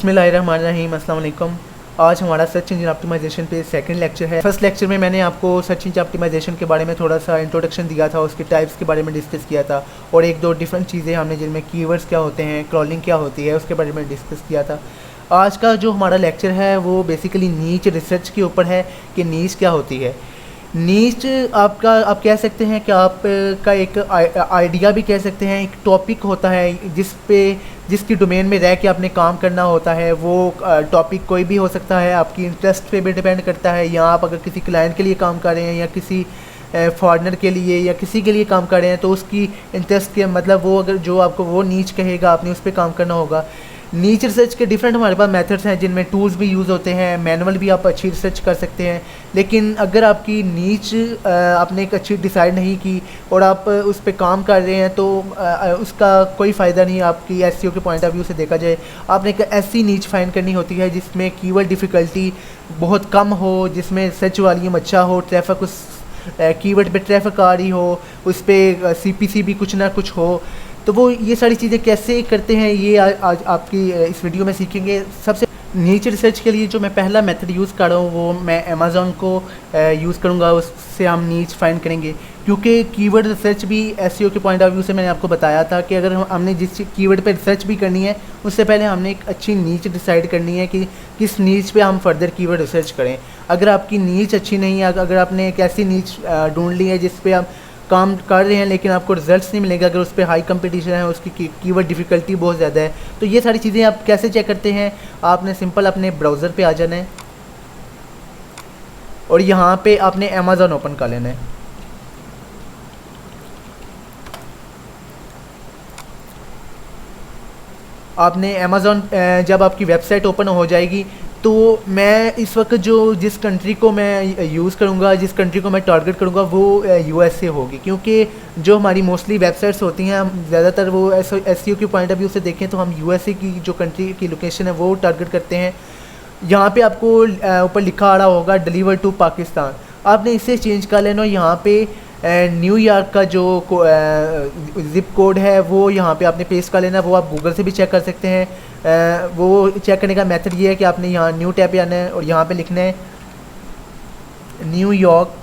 बिस्मिल्लाहिर्रहमानिर्रहीम अस्सलाम वालेकुम। आज हमारा सर्च इंजन ऑप्टिमाइजेशन पे सेकंड लेक्चर है। फर्स्ट लेक्चर में मैंने आपको सर्च इंजन ऑप्टिमाइजेशन के बारे में थोड़ा सा इंट्रोडक्शन दिया था, उसके टाइप्स के बारे में डिस्कस किया था और एक दो डिफरेंट चीज़ें हमने जिनमें कीवर्ड्स क्या होते हैं, क्रॉलिंग क्या होती है, उसके बारे में डिस्कस किया था। आज का जो हमारा लेक्चर है वो बेसिकली नीच रिसर्च के ऊपर है कि नीच क्या होती है। नीच आपका आप कह सकते हैं कि आपका एक आइडिया भी कह सकते हैं, एक टॉपिक होता है जिसकी डोमेन में रह के आपने काम करना होता है। वो टॉपिक कोई भी हो सकता है, आपकी इंटरेस्ट पे भी डिपेंड करता है। या आप अगर किसी क्लाइंट के लिए काम कर रहे हैं या किसी फॉरेनर के लिए या किसी के लिए काम कर रहे हैं तो उसकी इंटरेस्ट के मतलब वो अगर जो आपको वो नीच कहेगा आपने उस पर काम करना होगा। नीच रिसर्च के डिफरेंट हमारे पास मेथड्स हैं जिनमें टूल्स भी यूज़ होते हैं, मैनुअल भी आप अच्छी रिसर्च कर सकते हैं। लेकिन अगर आपकी नीच आपने एक अच्छी डिसाइड नहीं की और आप उस पर काम कर रहे हैं तो उसका कोई फ़ायदा नहीं। आपकी एसईओ के पॉइंट ऑफ व्यू से देखा जाए आपने एक ऐसी नीच फाइंड करनी होती है जिसमें कीवर्ड डिफ़िकल्टी बहुत कम हो, जिसमें सर्च वॉल्यूम अच्छा हो, ट्रैफिक उस कीवर्ड पे ट्रैफिक आ रही हो, उस पर सीपीसी भी कुछ ना कुछ हो। तो वो ये सारी चीज़ें कैसे करते हैं ये आज आपकी इस वीडियो में सीखेंगे। सबसे नीच रिसर्च के लिए जो मैं पहला मेथड यूज़ कर रहा हूँ वो मैं अमेज़ॉन को यूज़ करूँगा, उससे हम नीच फाइंड करेंगे। क्योंकि कीवर्ड रिसर्च भी एसईओ के पॉइंट ऑफ व्यू से मैंने आपको बताया था कि अगर हमने जिस कीवर्ड पे रिसर्च भी करनी है उससे पहले हमने एक अच्छी नीच डिसाइड करनी है कि किस नीच पे हम फर्दर कीवर्ड रिसर्च करें। अगर आपकी नीच अच्छी नहीं है, अगर आपने एक ऐसी नीच ढूंढ ली है जिस पे आप काम कर रहे हैं लेकिन आपको रिजल्ट्स नहीं मिलेगा, अगर उस पर हाई कंपटीशन है, उसकी कीवर्ड डिफ़िकल्टी बहुत ज़्यादा है, तो ये सारी चीज़ें आप कैसे चेक करते हैं। आपने सिंपल अपने ब्राउज़र पे आ जाना है और यहाँ पे आपने अमेज़ॉन ओपन कर लेना है। आपने अमेज़ॉन जब आपकी वेबसाइट ओपन हो जाएगी तो मैं इस वक्त जिस कंट्री को मैं यूज़ करूँगा, जिस कंट्री को मैं टारगेट करूँगा वो यूएसए होगी। क्योंकि जो हमारी मोस्टली वेबसाइट्स होती हैं हम ज़्यादातर वो एसईओ के पॉइंट ऑफ व्यू से देखें तो हम यूएसए की जो कंट्री की लोकेशन है वो टारगेट करते हैं। यहाँ पे आपको ऊपर लिखा आ रहा होगा डिलीवर टू पाकिस्तान, आपने इसे चेंज कर लेना। यहाँ पे न्यूयॉर्क का जो ज़िप कोड है वो यहाँ पे आपने पेस्ट कर लेना। वो आप गूगल से भी चेक कर सकते हैं। वो चेक करने का मेथड ये है कि आपने यहाँ न्यू टैब पे आना है और यहाँ पे लिखना है न्यूयॉर्क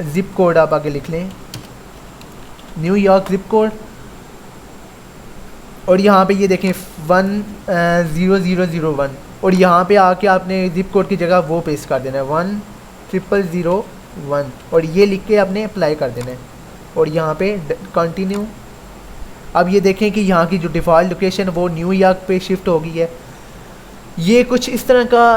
ज़िप कोड। आप आगे लिख लें न्यूयॉर्क ज़िप कोड और यहाँ पे ये देखें 10001 और यहाँ पे आके आपने ज़िप कोड की जगह वो पेस्ट कर देना है 10001 और ये लिख के आपने अप्लाई कर देना है और यहाँ पे कंटिन्यू। अब ये देखें कि यहाँ की जो डिफ़ॉल्ट लोकेशन वो न्यूयॉर्क पे शिफ्ट हो गई है। ये कुछ इस तरह का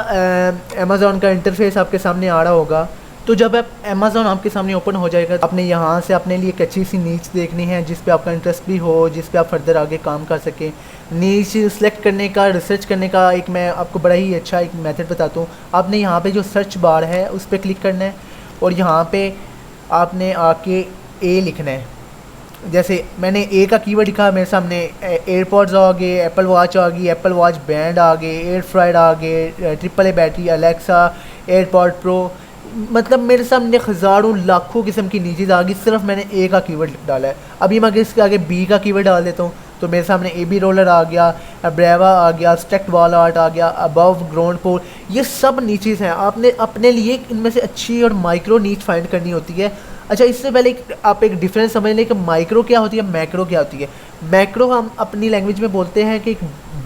अमेज़ॉन का इंटरफेस आपके सामने आ रहा होगा। तो जब आप अमेज़ॉन आपके सामने ओपन हो जाएगा तो आपने यहाँ से अपने लिए एक अच्छी सी नीच देखनी है जिस पे आपका इंटरेस्ट भी हो, जिस पे आप फर्दर आगे काम कर सकें। नीच सेलेक्ट करने का, रिसर्च करने का एक मैं आपको बड़ा ही अच्छा एक मेथड बताता हूँ। आपने यहाँ पे जो सर्च बार है उस पर क्लिक करना है और यहाँ पे आपने आके ए लिखना है। जैसे मैंने ए का कीवर्ड लिखा, मेरे सामने एयरपॉड्स आ गए, एप्पल वॉच आ गई, एप्पल वॉच बैंड आ गए, एयर फ्राइड आ गए, triple A battery, Alexa, AirPod pro, मतलब मेरे सामने हज़ारों लाखों किस्म की नीचेज आ गई। सिर्फ मैंने ए का कीवर्ड डाला है। अभी मैं इसके आगे बी का कीवर्ड डाल देता हूँ तो मेरे सामने ए बी रोलर आ गया, ब्रेवा आ गया, स्टेक्ट वॉल आर्ट आ गया, अबव ग्राउंड पोल, ये सब नीचेज हैं। आपने अपने लिए इनमें से अच्छी और माइक्रो नीच फाइंड करनी होती है। अच्छा, इससे पहले आप एक डिफरेंस समझ लें कि माइक्रो क्या होती है, मैक्रो क्या होती है। मैक्रो हम अपनी लैंग्वेज में बोलते हैं कि एक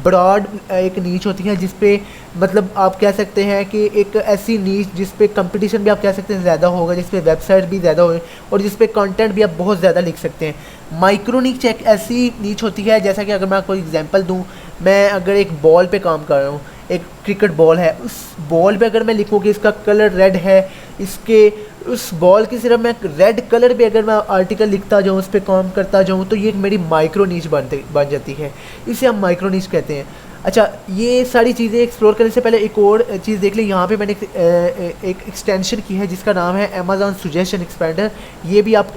ब्रॉड एक नीच होती है जिस पे मतलब आप कह सकते हैं कि एक ऐसी नीच जिस पे कंपटीशन भी आप कह सकते हैं ज़्यादा होगा, जिस पे वेबसाइट भी ज़्यादा हो और जिस पे कंटेंट भी आप बहुत ज़्यादा लिख सकते हैं। माइक्रो नीच एक ऐसी नीच होती है जैसा कि अगर मैं आपको एग्जांपल दूं, मैं अगर एक बॉल पे काम कर रहा हूँ, एक क्रिकेट बॉल है, उस बॉल पे अगर मैं लिखूँ कि इसका कलर रेड है, इसके उस बॉल की सिर्फ मैं रेड कलर पे अगर मैं आर्टिकल लिखता जाऊँ, उस पर काम करता जाऊँ तो ये एक मेरी माइक्रो नीच बन जाती है। इसे हम माइक्रो नीच कहते हैं। अच्छा, ये सारी चीज़ें एक्सप्लोर करने से पहले एक और चीज़ देख लें। यहाँ पे मैंने एक एक्सटेंशन की है जिसका नाम है अमेज़ॉन सजेशन एक्सपेंडर। ये भी आप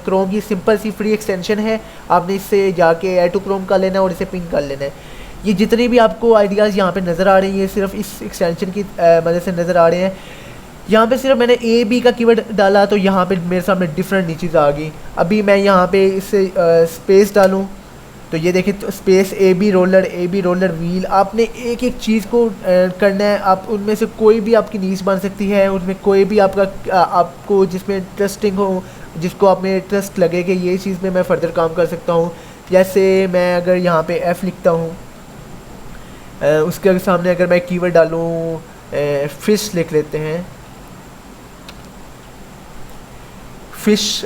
क्रोम की सिंपल सी फ्री एक्सटेंशन है। आपने इससे जाके ऐड टू क्रोम कर लेना और इसे पिन कर लेना है। ये जितने भी आपको आइडियाज़ यहाँ पे नज़र आ रहे हैं ये सिर्फ इस एक्सटेंशन की वजह से नज़र आ रहे हैं। यहाँ पे सिर्फ मैंने ए बी का कीवर्ड डाला तो यहाँ पे मेरे सामने डिफरेंट नीचेज आ गई। अभी मैं यहाँ पे इससे स्पेस डालूँ तो ये देखिए, तो space A B roller wheel, आपने एक एक चीज़ को करना है। आप उनमें से कोई भी आपकी नीच बन सकती है, उनमें कोई भी आपका आपको जिसमें इंटरेस्टिंग हो, जिसको आप में इंटरेस्ट लगे कि ये चीज़ में मैं फ़र्दर काम कर सकता हूँ। जैसे मैं अगर यहाँ पे एफ़ लिखता हूँ, उसके सामने अगर मैं कीवर्ड डालूँ फ़िश लिख लेते हैं, fish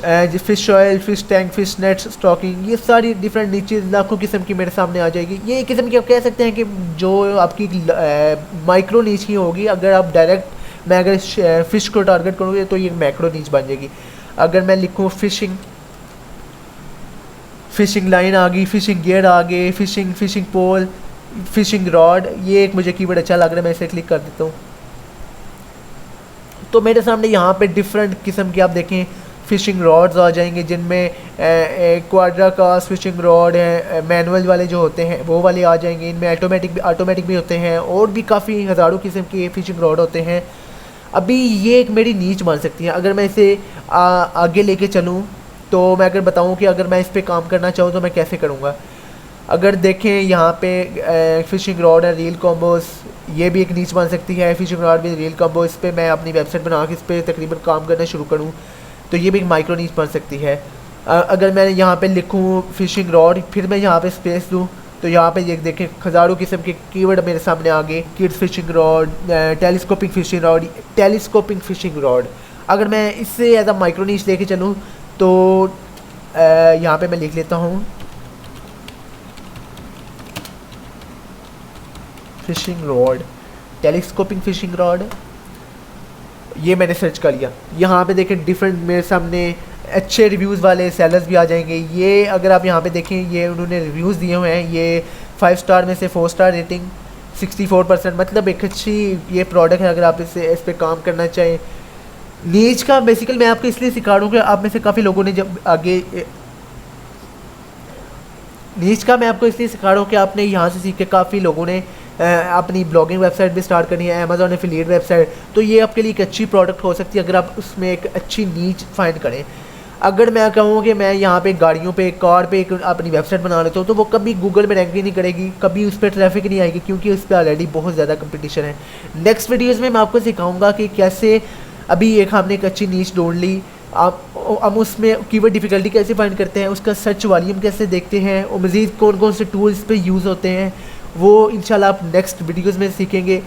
oil, fish tank, fish nets, stocking, ये सारी डिफरेंट नीचे लाखों किस्म की मेरे सामने आ जाएगी। ये एक किस्म की आप कह सकते हैं कि जो आपकी माइक्रो नीच ही होगी। अगर आप डायरेक्ट मैं अगर फ़िश को टारगेट करूँगी तो ये मैक्रो नीच बन जाएगी। अगर मैं लिखूँ फ़िशिंग लाइन आ गई, फ़िशिंग गियर आ गए, फ़िशिंग पोल, फ़िशिंग रॉड, ये एक मुझे कीवर्ड अच्छा लग रहा है, मैं इसे क्लिक कर देता हूँ। तो मेरे सामने यहाँ पे डिफरेंट किस्म के आप देखें फ़िशिंग रॉड्स आ जाएंगे, जिनमें क्वाड्रा कास्ट फ़िशिंग रॉड है, मैनुअल वाले जो होते हैं वो वाले आ जाएंगे। इनमें ऑटोमेटिक भी होते हैं, और भी काफ़ी हज़ारों किस्म के फ़िशिंग रॉड होते हैं। अभी ये एक मेरी नीच बन सकती है। अगर मैं इसे आगे लेके चलूँ, तो मैं अगर बताऊँ कि अगर मैं इस पर काम करना चाहूँ तो मैं कैसे करूँगा। अगर देखें यहाँ पे फ़िशिंग रॉड है, रील कॉम्बोस, ये भी एक नीच बन सकती है। फ़िशिंग रॉड भी रील कॉम्बो, इस पर मैं अपनी वेबसाइट बना के इस पर तकरीबन काम करना शुरू करूँ तो ये भी एक माइक्रो नीच बन सकती है। अगर मैं यहाँ पे लिखूँ फ़िशिंग रॉड, फिर मैं यहाँ पे स्पेस दूँ, तो यहाँ पे ये देखें हज़ारों किस्म के कीवर्ड मेरे सामने आ गए। Kids phishing rod, telescopic phishing rod. अगर मैं इससे एज अ माइक्रो नीच लेके चलूँ तो यहाँ पे मैं लिख लेता हूँ phishing rod, telescopic phishing rod, ये मैंने सर्च कर लिया। यहाँ पे देखें डिफरेंट मेरे सामने अच्छे रिव्यूज़ वाले सेलर्स भी आ जाएंगे। ये अगर आप यहाँ पे देखें, ये उन्होंने रिव्यूज़ दिए हुए हैं, ये 5 स्टार में से 4 स्टार रेटिंग, 64%, मतलब एक अच्छी ये प्रोडक्ट है अगर आप इस पर काम करना चाहें। नीच का बेसिकली मैं आपको इसलिए सिखा रहा हूँ कि आप में से काफ़ी लोगों ने जब आगे नीच का मैं आपको इसलिए सिखा रहा हूँ कि आपने यहाँ से सीख के काफ़ी लोगों ने अपनी ब्लॉगिंग वेबसाइट भी स्टार्ट करनी है, अमेज़ॉन एफिलिएट वेबसाइट, तो ये आपके लिए एक अच्छी प्रोडक्ट हो सकती है अगर आप उसमें एक अच्छी नीच फाइंड करें। अगर मैं कहूँ कि मैं यहाँ पे गाड़ियों पे, कार पे एक अपनी वेबसाइट बना लेता हूँ, तो वो कभी गूगल में रैंक ही नहीं करेगी, कभी उस पर ट्रैफिक नहीं आएगी, क्योंकि उस पर ऑलरेडी बहुत ज़्यादा कंपटीशन है। नेक्स्ट वीडियोज़ में मैं आपको सिखाऊँगा कि कैसे अभी एक हमने एक अच्छी नीच ढूंढ ली, आप हम उसमें कीवर्ड डिफ़िकल्टी कैसे फाइंड करते हैं, उसका सर्च वॉल्यूम कैसे देखते हैं, और मज़ीद कौन कौन से टूल्स पे यूज़ होते हैं, वो इंशाल्लाह आप नेक्स्ट वीडियोस में सीखेंगे।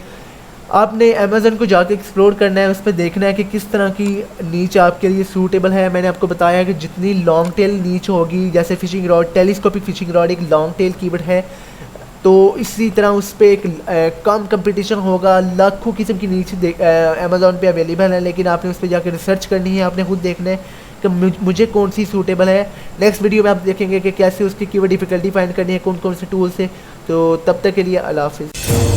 आपने अमेज़न को जाके एक्सप्लोर करना है, उस पर देखना है कि किस तरह की नीच आपके लिए सूटेबल है। मैंने आपको बताया है कि जितनी लॉन्ग टेल नीच होगी, जैसे phishing rod, telescopic phishing rod एक लॉन्ग टेल कीवर्ड है, तो इसी तरह उस पर एक कम कंपटीशन होगा। लाखों किस्म की नीच अमेज़ॉन पे अवेलेबल है, लेकिन आपने उस पर जाकर रिसर्च करनी है, आपने खुद देखना है कि मुझे कौन सी सूटेबल है। नेक्स्ट वीडियो में आप देखेंगे कि कैसे उसकी कीवर्ड डिफ़िकल्टी फाइंड करनी है, कौन कौन से टूल से। तो तब तक के लिए अल्लाह हाफ़िज़।